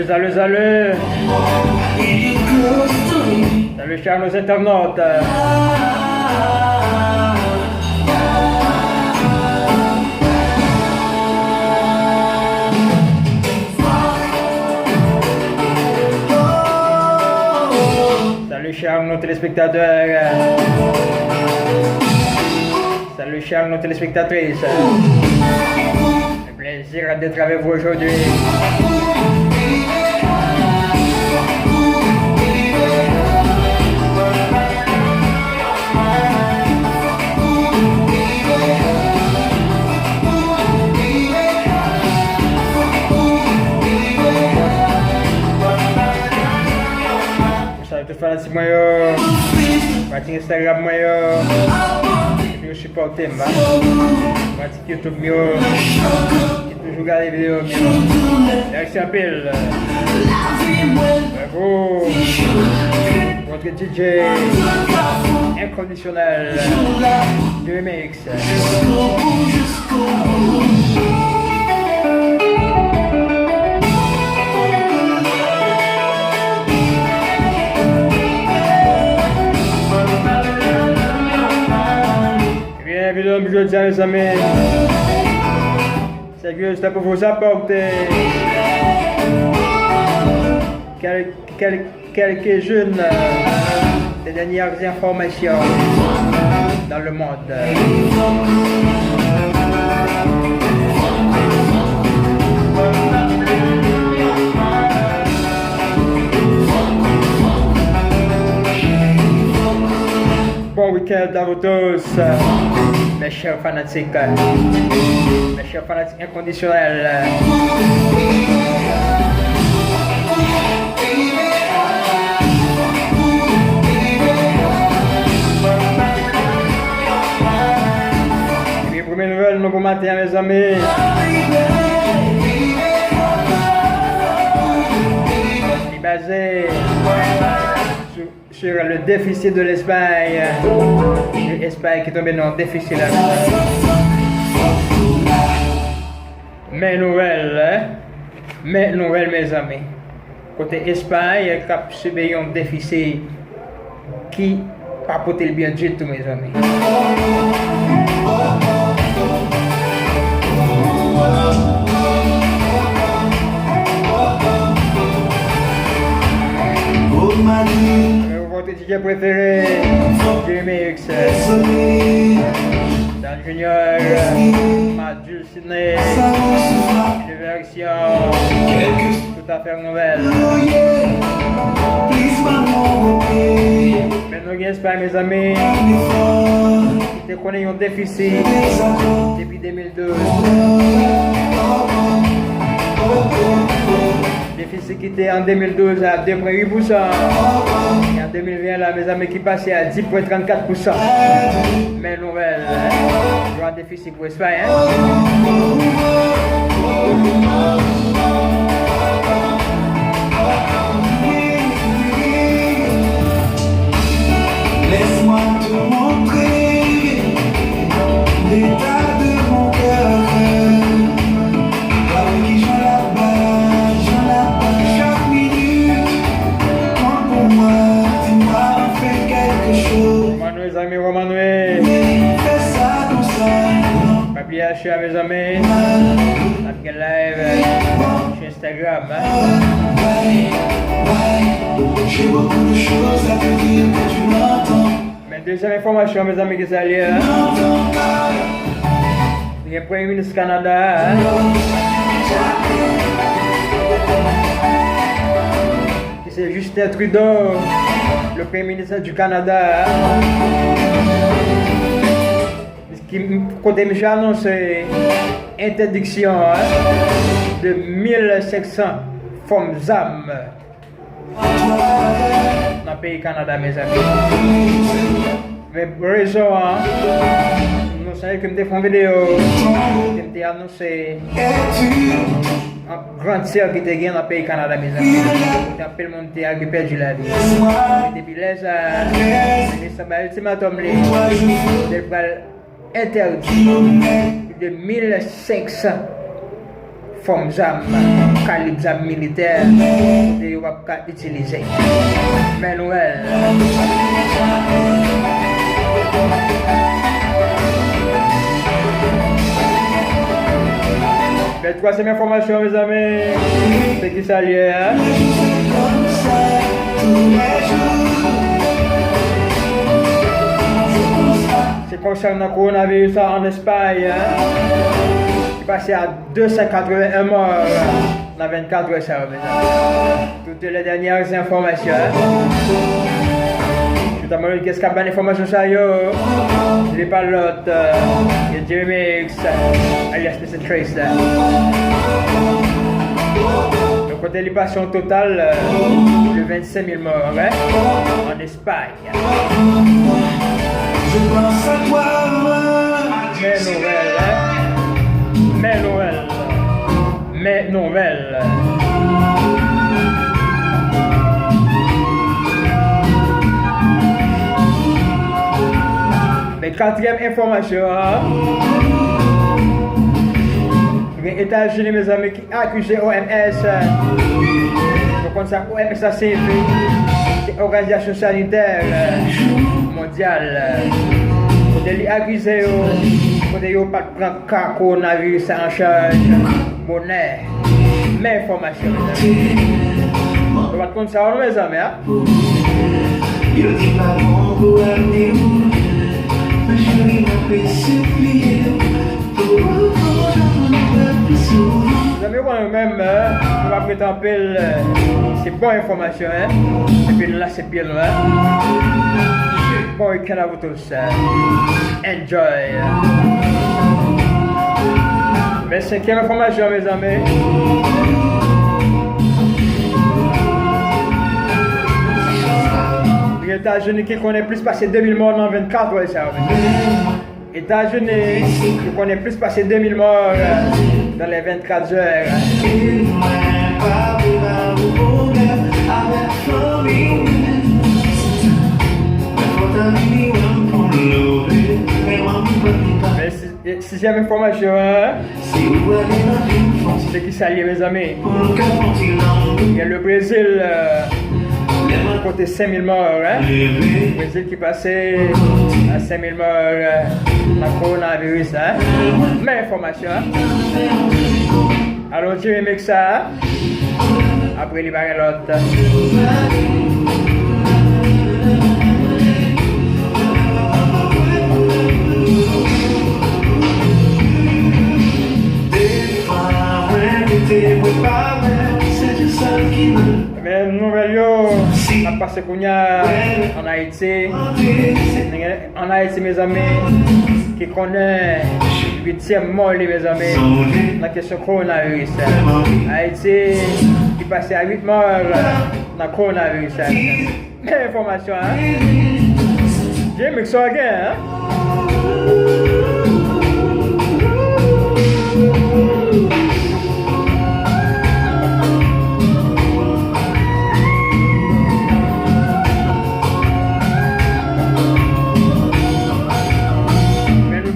Salut, salut, salut. Salut, chers nos internautes. Salut, chers nos téléspectateurs. Salut, chers nos téléspectatrices. Un plaisir d'être avec vous aujourd'hui. Tout fanatique moi yo, pratique Instagram moi yo, et puis je supporte moi, pratique YouTube yo, qui toujours regarde les vidéos yo. Merci un peu. Bravo, votre DJ inconditionnel du remix. Bienvenue aujourd'hui mes amis. C'est que c'est pour vous apporter quelques-unes des dernières informations dans le monde. Bon week-end à vous tous, mes chers fanatiques inconditionnels. Et puis, première nouvelle, nous bon matin, mes amis. C'est basé sur le déficit de l'Espagne. L'Espagne qui est tombée dans le déficit là. Mes nouvelles, mes amis. Côté Espagne, qui a subi un déficit qui n'a pas porté le bien du tout, mes amis. Votre DJ préféré, Remix, Dan Junior, Madul Sidney, une version tout à fait nouvelle. Mais nous n'avons pas, mes amis, qui connaissent un déficit depuis 2012. Déficit qui était en 2012 à 2,8%. Et en 2020, là, mes amis qui passaient à 10,34%. Mais nouvelle, un déficit pour Espagne. Laisse-moi te montrer l'état de mon cœur. Mes amis Romanoué, Papi H à mes amis, après live sur Instagram. J'ai beaucoup de choses à te dire que tu m'entends. Mais deuxième information, mes amis, qui s'allient. Il y a un Premier ministre Canada. C'est Justin Trudeau, le Premier ministre du Canada, qui a annoncé interdiction de 1500 femmes armes dans le pays Canada, mes amis. Mais pour raison, nous savons que nous avons fait une vidéo qui a annoncé un grand tir qui était gagné dans le pays Canada, mes amis. Tout le monde a perdu la vie. Depuis là, ça m'a ultimatum de interdit de 1500 forme zam, calibre zam militaire, et on va utiliser. Mais Noël. La troisième information, mes amis, c'est qui ça lié, hein? Comme ça, tous les jours. C'est concernant le coronavirus en Espagne, hein? Qui passait à 281 morts dans 24 heures, ça, mes amis. Toutes les dernières informations, hein? Je t'ai qu'est-ce qu'il y a d'informations sur yo? Je n'ai pas l'autre, il y a Jeremy X, alias Mr. Trace. Le côté de l'épation totale, de 25 000 morts, hein? En Espagne. Je pense à toi, Mais Noël, hein? Mais Noël. Mais Noël. Mais quatrième information, hein? Les États-Unis, mes amis, qui accusent OMS. Donc, ça, OMS, ça c'est l'Organisation sanitaire mondiale. Pour les accuser, pour ne pas prendre le coronavirus en charge, monnaie, mais information, mes amis. On va prendre ça, mes amis, hein? yo dis pas bon pour amener où, mais je n'ai pas supplié. Mes amis, moi-même, on va prétendre c'est bonne information, hein? Et puis là, c'est bien, hein? Bon week-end à vous tous. Enjoy. Mais cinquième information, mes amis. Les États-Unis qui connaissent plus passer 2000 morts dans 24 heures, ça. Les États-Unis qui connaissent plus passer 2000 morts dans les 24 heures. Mais sixième information, hein? C'est qui s'allie, mes amis. Il y a le Brésil, côté 5000 morts, hein? Le Brésil qui passait à 5000 morts dans le coronavirus, hein? Mais information, hein? Allons dire avec ça, après libérer l'autre. Mais nouvelle yo, a passé en Haïti. En Haïti, mes amis, qui connaît 8e mort, mes amis, dans la question coronavirus. Haïti, qui passait à 8 morts dans le coronavirus. Mais information, hein? J'ai mis ça again, hein?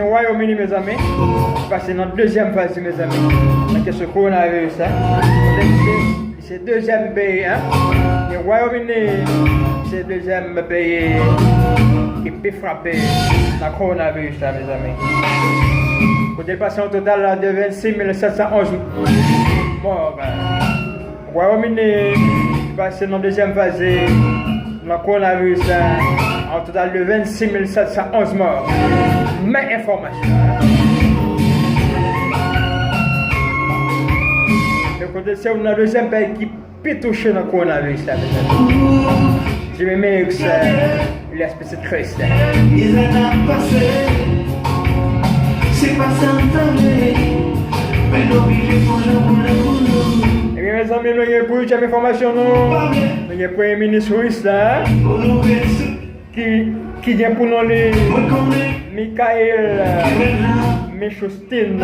Royaume-Uni, mes amis, passer dans la deuxième phase, mes amis, dans ce coronavirus, c'est le deuxième pays, hein. Le Royaume-Uni, c'est le deuxième pays qui peut frapper dans le coronavirus, mes amis. Pour le patient total de 26 711 morts. Le Royaume-Uni, passer dans la deuxième phase, dans le coronavirus, en total de 26 711 morts. Mais information. Le côté c'est le deuxième pays qui peut toucher le coronavirus. Je vais mettre l'espèce de Christ. Ils ont passé, c'est pas s'entendre, mais l'obligé pour le et bien mes amis, nous avons pour une information, nous avons le Premier ministre russe là, qui vient pour nous les Mikhail Mishustin.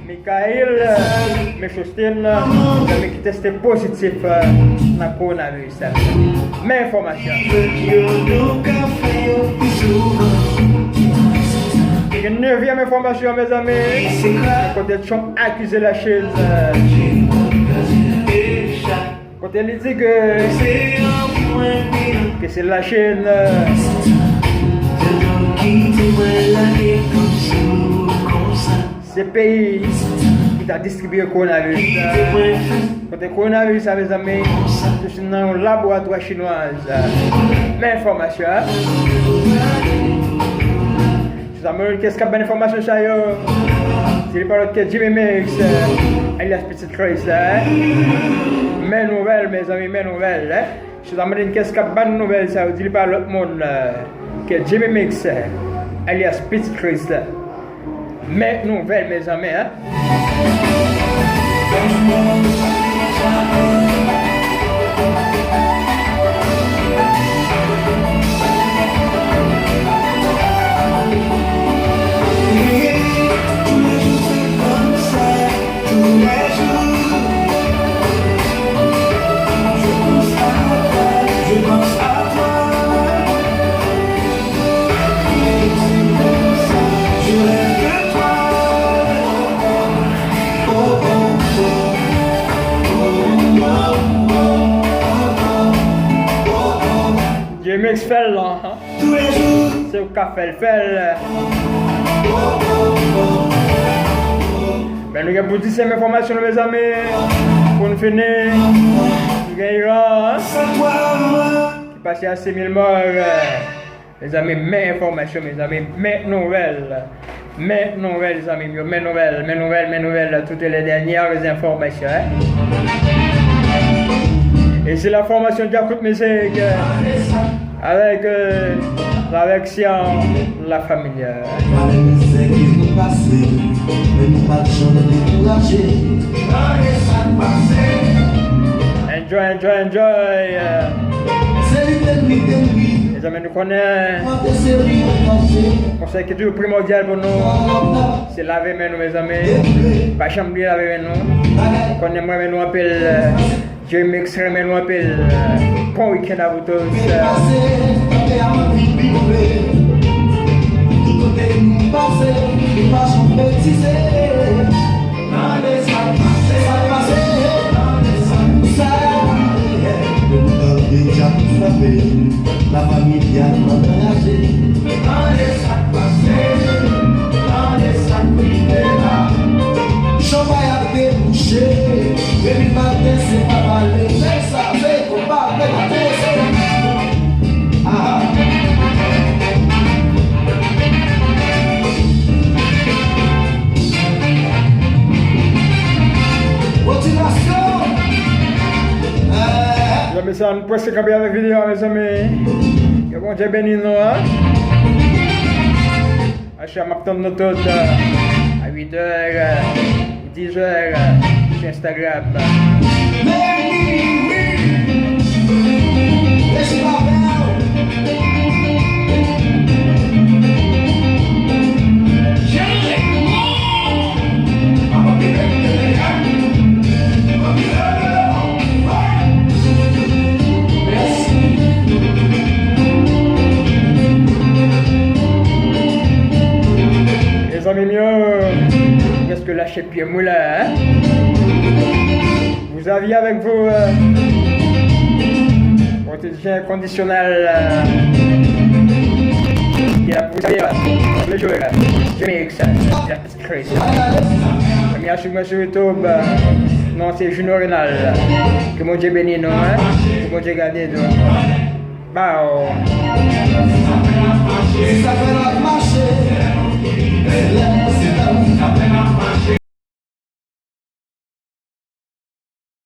Mikhail Mishustin, qui testé positif dans le coronavirus. Mais information. Une 9e information, mes amis. C'est grave. Quand Trump accusé la Chine, quand elle dit que C'est un point de c'est la Chine ce pays qui t'a distribué le coronavirus. Quand le coronavirus, mes amis, c'est dans un laboratoire chinois. Mais information. Qu'est-ce qu'il y a d'informations sur ça? C'est pas l'autre que Jimmy Mix, alias Petite Chris. Mes nouvelles, mes amis, mes nouvelles. Je vous amène qu'est-ce qu'il y a de nouvelles, ça vous dit pas l'autre monde que Jimmy Mix, alias Petite Chris. Mes nouvelles, mes amis. Mix fait là, c'est le café le fait. Ben nous avons dit ces informations mes amis pour nous finir. Nous gagnons qui passe à 6000 morts. Les amis, mes informations mes amis, mes nouvelles. Mes nouvelles les amis, mes nouvelles, toutes les dernières informations. Et c'est la formation de Jacob Musique. Avec la famille. Enjoy. Les amis, nous connaissons. Le conseil qui est toujours primordial pour nous, c'est laver mes mains, mes amis. Pas chambrer laver mes mains. Nous connaissons, nous appelle. Je m'extrême nous appelle. Bon week-end à vous tous. La famille a engagé. Chambaille a débouché. Baby matin c'est pas mal. Mais ça fait qu'on parle de la tête. Mes amis, nous presque cambier avec vidéo, mes amis. Que bon Dieu bénisse nous. Je m'attends nous tous à 8h, 10h sur Instagram. Les amis mieux, qu'est-ce que lâcher pied moulin, hein? Vous aviez avec vous protéger conditionnel qui a poussé le joueur, Mix, la petite Chris. Première sur moi sur YouTube, non c'est Junior Renal. Que mon Dieu bénisse nous, hein? Que mon Dieu garde nous. Bao.